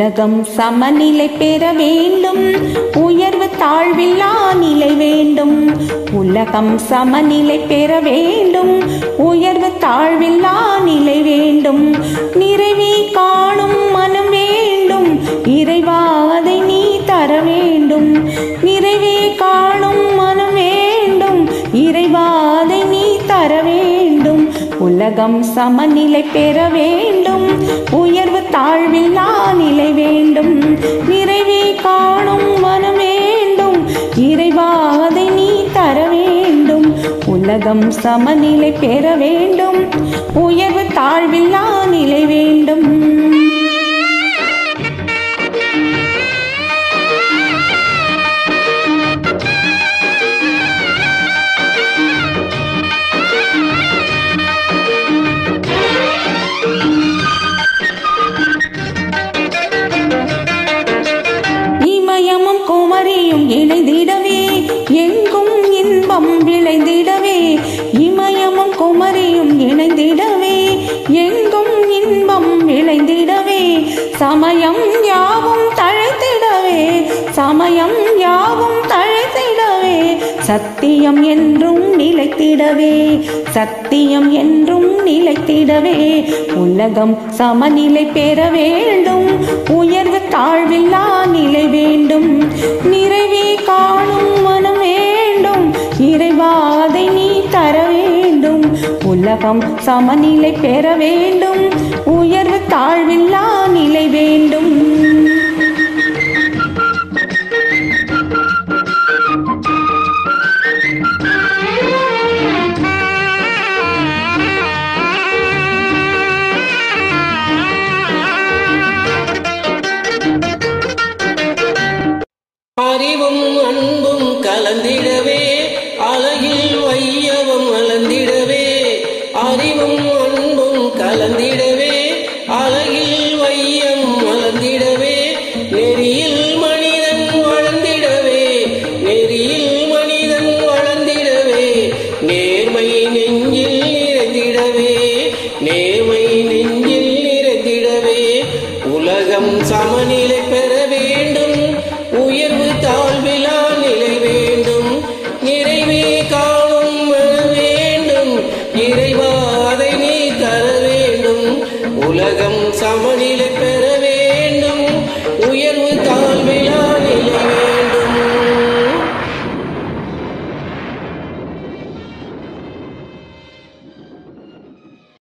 உலகம் சமநிலை பெற வேண்டும், உயர்வு தாழ்வில்லா நிலை வேண்டும். உலகம் சமநிலை பெற வேண்டும், உயர்வு தாழ்வில்லா நிலை வேண்டும். நிறைவே காணும் மனம் வேண்டும், இறைவா அதை நீ தர வேண்டும். நிறைவே காணும் மனம் வேண்டும், இறைவா அதை நீ தர வேண்டும். உலகம் சமநிலை பெற வேண்டும், உயர்வு தாழ்வில்லா நிலை வேண்டும். நிறைவே காணும் மனம் வேண்டும், இறைவா அதை நீ தர வேண்டும். உலகம் சமநிலை பெற வேண்டும், உயர்வு தாழ்வில்லா நிலை வேண்டும். குமரியும் இணைந்திடவே எங்கும் இன்பம் விளைந்திடவே. இமயமும் குமரியும் இணைந்திடவே எங்கும் இன்பம் விளைந்திடவே. சமயம் யாவும் தழைத்திடவே, சமயம் யாவும் தழைத்திடவே. சத்தியம் என்றும் நிலைத்திடவே, சத்தியம் என்றும் நிலைத்திடவே. உலகம் சமநிலை பெற வேண்டும், உயர்வு தாழ்வில்லா நிலை வேண்டும். நிறைவே காணும் மனம் வேண்டும், இறைவா அதை நீ தர வேண்டும். உலகம் சமநிலை பெற வேண்டும், உயர்வு தாழ்வில்லா நிலை வேண்டும். அறிவும் அன்பும் கலந்திடவே, அழகில் வையவம் வளர்ந்திடவே. அறிவும் அன்பும் கலந்திடவே, அழகில் வையம் வளர்ந்திடவே. நெறியில் மனிதன் வளர்ந்திடவே, நெறியில் மனிதன் வளர்ந்திடவே. நேர்மை நெஞ்சில் நிறைந்திடவே, நேர்மை நெஞ்சில் நிறைந்திடவே. உலகம் சமநிலை பெற